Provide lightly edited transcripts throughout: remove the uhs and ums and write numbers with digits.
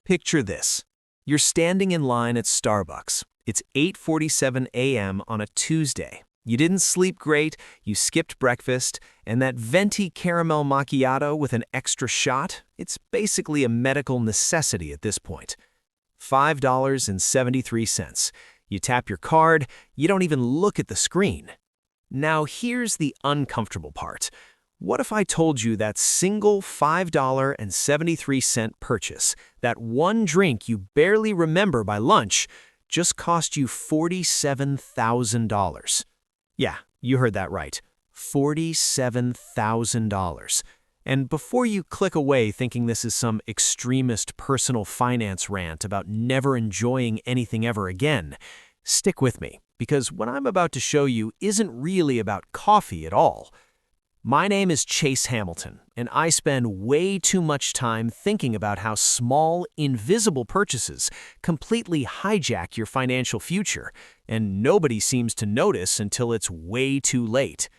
Picture this. You're standing in line at Starbucks. It's 8:47 a.m. on a Tuesday. You didn't sleep great, you skipped breakfast, and that venti caramel macchiato with an extra shot, it's basically a medical necessity at this point. $5.73. You tap your card, you don't even look at the screen. Now here's the uncomfortable part. What if I told you that single $5.73 purchase, that one drink you barely remember by lunch, just cost you $47,000? Yeah, you heard that right. $47,000. And before you click away thinking this is some extremist personal finance rant about never enjoying anything ever again, stick with me, because what I'm about to show you isn't really about coffee at all. My name is Chase Hamilton, and I spend way too much time thinking about how small, invisible purchases completely hijack your financial future, and nobody seems to notice until it's way too late.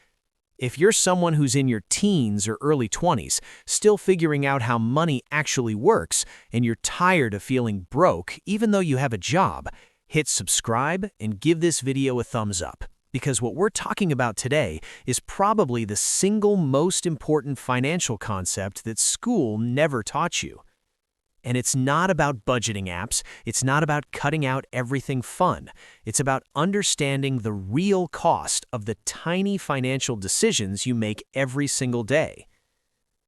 If you're someone who's in your teens or early 20s, still figuring out how money actually works, and you're tired of feeling broke even though you have a job, hit subscribe and give this video a thumbs up. Because what we're talking about today is probably the single most important financial concept that school never taught you. And it's not about budgeting apps, it's not about cutting out everything fun. It's about understanding the real cost of the tiny financial decisions you make every single day.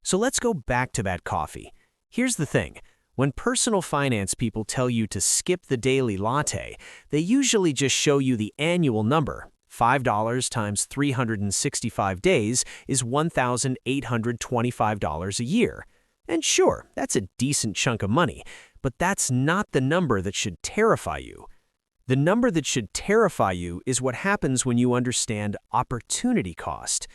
So let's go back to that coffee. Here's the thing. When personal finance people tell you to skip the daily latte, they usually just show you the annual number. $5 times 365 days is $1,825 a year. And sure, that's a decent chunk of money, but that's not the number that should terrify you. The number that should terrify you is what happens when you understand opportunity cost.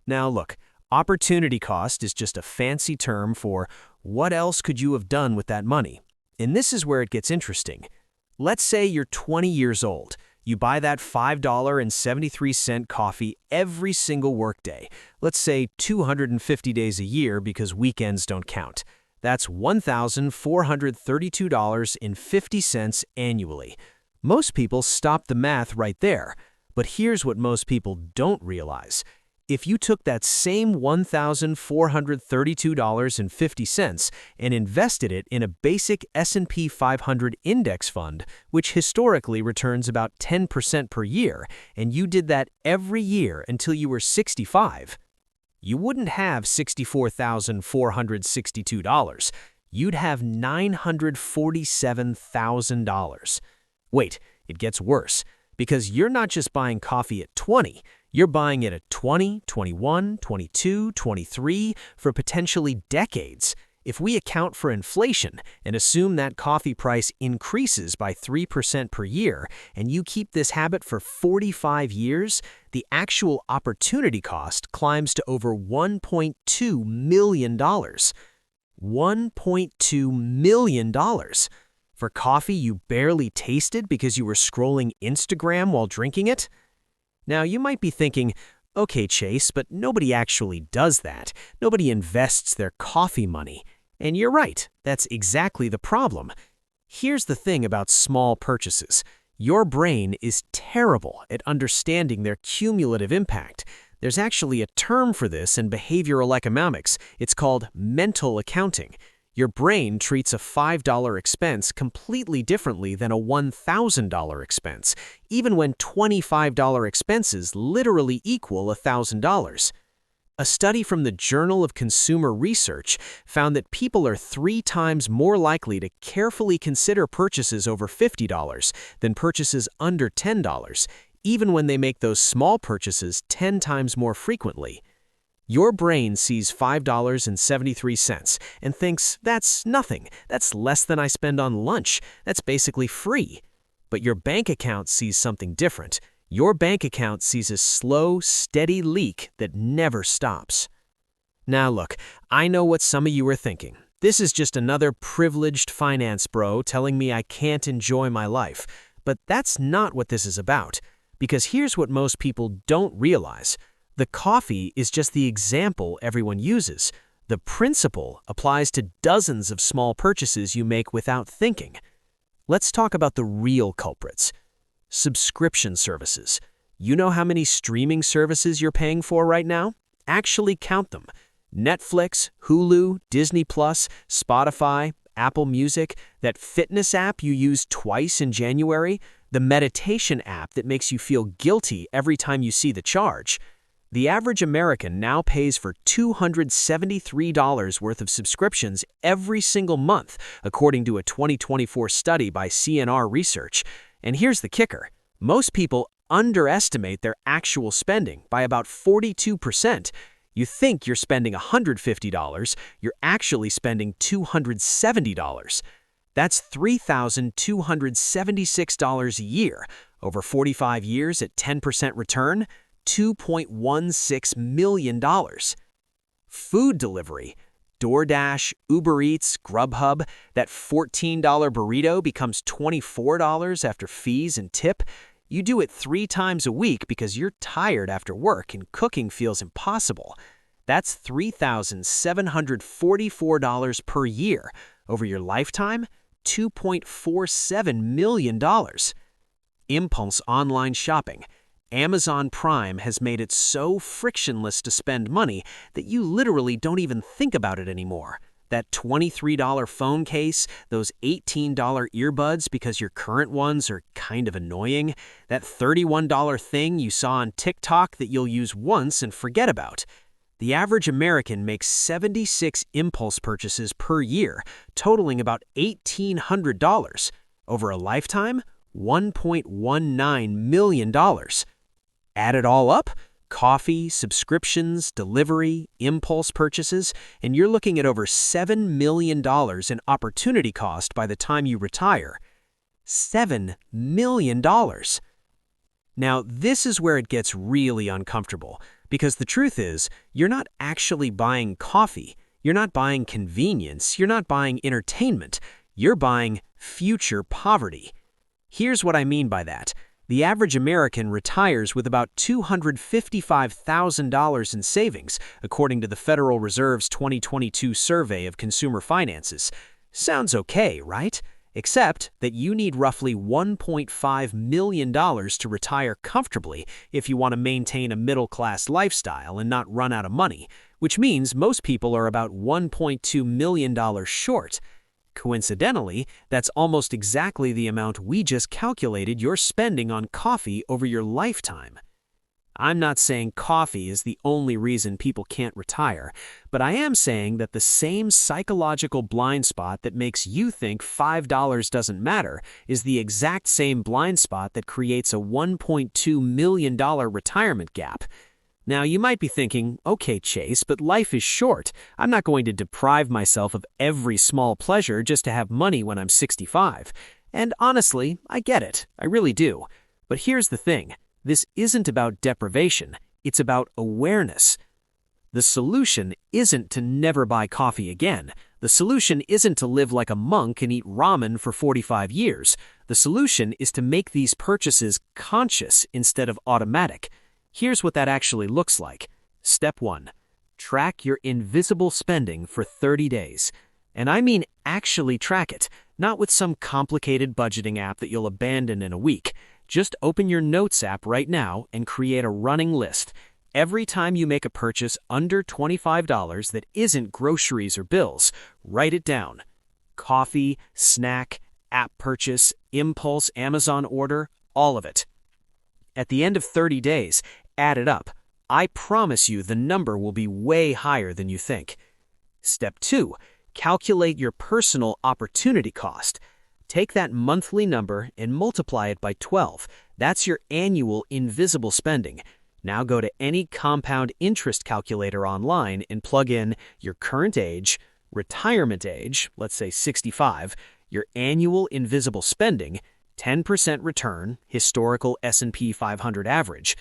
Now look, opportunity cost is just a fancy term for what else could you have done with that money. And this is where it gets interesting. Let's say you're 20 years old. You buy that $5.73 coffee every single workday. Let's say 250 days a year because weekends don't count. That's $1,432.50 annually. Most people stop the math right there. But here's what most people don't realize. If you took that same $1,432.50 and invested it in a basic S&P 500 index fund, which historically returns about 10% per year, and you did that every year until you were 65, you wouldn't have $64,462. You'd have $947,000. Wait, it gets worse, because you're not just buying coffee at 20, you're buying it at 20, 21, 22, 23 for potentially decades. If we account for inflation and assume that coffee price increases by 3% per year, and you keep this habit for 45 years, the actual opportunity cost climbs to over $1.2 million. $1.2 million. For coffee you barely tasted because you were scrolling Instagram while drinking it? Now, you might be thinking, okay, Chase, but nobody actually does that. Nobody invests their coffee money. And you're right, that's exactly the problem. Here's the thing about small purchases. Your brain is terrible at understanding their cumulative impact. There's actually a term for this in behavioral economics. It's called mental accounting. Your brain treats a $5 expense completely differently than a $1,000 expense, even when $25 expenses literally equal $1,000. A study from the Journal of Consumer Research found that people are 3 times more likely to carefully consider purchases over $50 than purchases under $10, even when they make those small purchases 10 times more frequently. Your brain sees $5.73 and thinks, that's nothing, that's less than I spend on lunch, that's basically free. But your bank account sees something different. Your bank account sees a slow, steady leak that never stops. Now look, I know what some of you are thinking. This is just another privileged finance bro telling me I can't enjoy my life. But that's not what this is about. Because here's what most people don't realize. The coffee is just the example everyone uses. The principle applies to dozens of small purchases you make without thinking. Let's talk about the real culprits. Subscription services. You know how many streaming services you're paying for right now? Actually count them. Netflix, Hulu, Disney+, Spotify, Apple Music, that fitness app you used twice in January, the meditation app that makes you feel guilty every time you see the charge. The average American now pays for $273 worth of subscriptions every single month, according to a 2024 study by CNR Research. And here's the kicker. Most people underestimate their actual spending by about 42%. You think you're spending $150, you're actually spending $270. That's $3,276 a year. Over 45 years at 10% return, $2.16 million. Food delivery. DoorDash, Uber Eats, Grubhub, that $14 burrito becomes $24 after fees and tip. You do it 3 times a week because you're tired after work and cooking feels impossible. That's $3,744 per year. Over your lifetime, $2.47 million. Impulse online shopping. Amazon Prime has made it so frictionless to spend money that you literally don't even think about it anymore. That $23 phone case, those $18 earbuds because your current ones are kind of annoying, that $31 thing you saw on TikTok that you'll use once and forget about. The average American makes 76 impulse purchases per year, totaling about $1,800. Over a lifetime, $1.19 million. Add it all up, coffee, subscriptions, delivery, impulse purchases, and you're looking at over $7 million in opportunity cost by the time you retire. $7 million. Now, this is where it gets really uncomfortable, because the truth is, you're not actually buying coffee, you're not buying convenience, you're not buying entertainment, you're buying future poverty. Here's what I mean by that. The average American retires with about $255,000 in savings, according to the Federal Reserve's 2022 survey of consumer finances. Sounds okay, right? Except that you need roughly $1.5 million to retire comfortably if you want to maintain a middle-class lifestyle and not run out of money, which means most people are about $1.2 million short. Coincidentally, that's almost exactly the amount we just calculated you're spending on coffee over your lifetime. I'm not saying coffee is the only reason people can't retire, but I am saying that the same psychological blind spot that makes you think $5 doesn't matter is the exact same blind spot that creates a $1.2 million retirement gap. Now, you might be thinking, okay, Chase, but life is short. I'm not going to deprive myself of every small pleasure just to have money when I'm 65. And honestly, I get it. I really do. But here's the thing. This isn't about deprivation. It's about awareness. The solution isn't to never buy coffee again. The solution isn't to live like a monk and eat ramen for 45 years. The solution is to make these purchases conscious instead of automatic. Here's what that actually looks like. Step 1. Track your invisible spending for 30 days. And I mean actually track it, not with some complicated budgeting app that you'll abandon in a week. Just open your Notes app right now and create a running list. Every time you make a purchase under $25 that isn't groceries or bills, write it down. Coffee, snack, app purchase, impulse, Amazon order, all of it. At the end of 30 days, add it up. I promise you the number will be way higher than you think. Step 2. Calculate your personal opportunity cost. Take that monthly number and multiply it by 12. That's your annual invisible spending. Now go to any compound interest calculator online and plug in your current age, retirement age, let's say 65, your annual invisible spending, 10% return, historical S&P 500 average.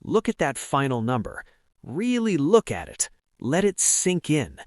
Look at that final number. Really look at it. Let it sink in.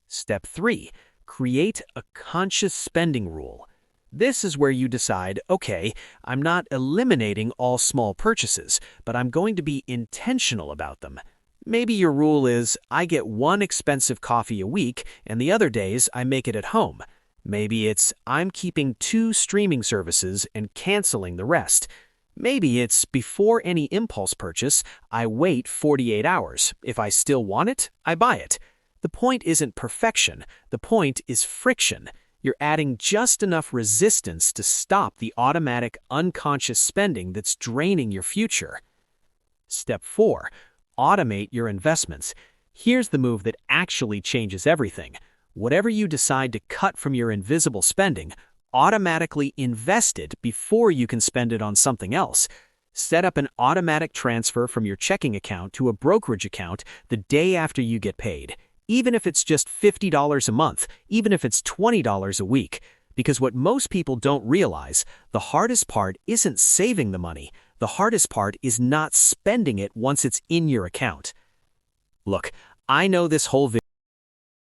Step 3. Create a conscious spending rule. This is where you decide, okay, I'm not eliminating all small purchases, but I'm going to be intentional about them. Maybe your rule is, I get one expensive coffee a week, and the other days I make it at home. Maybe it's, I'm keeping 2 streaming services and canceling the rest. Maybe it's, before any impulse purchase, I wait 48 hours. If I still want it, I buy it. The point isn't perfection. The point is friction. You're adding just enough resistance to stop the automatic, unconscious spending that's draining your future. Step 4. Automate your investments. Here's the move that actually changes everything. Whatever you decide to cut from your invisible spending, automatically invest it before you can spend it on something else. Set up an automatic transfer from your checking account to a brokerage account the day after you get paid, even if it's just $50 a month, even if it's $20 a week. Because what most people don't realize, the hardest part isn't saving the money. The hardest part is not spending it once it's in your account. Look, I know this whole video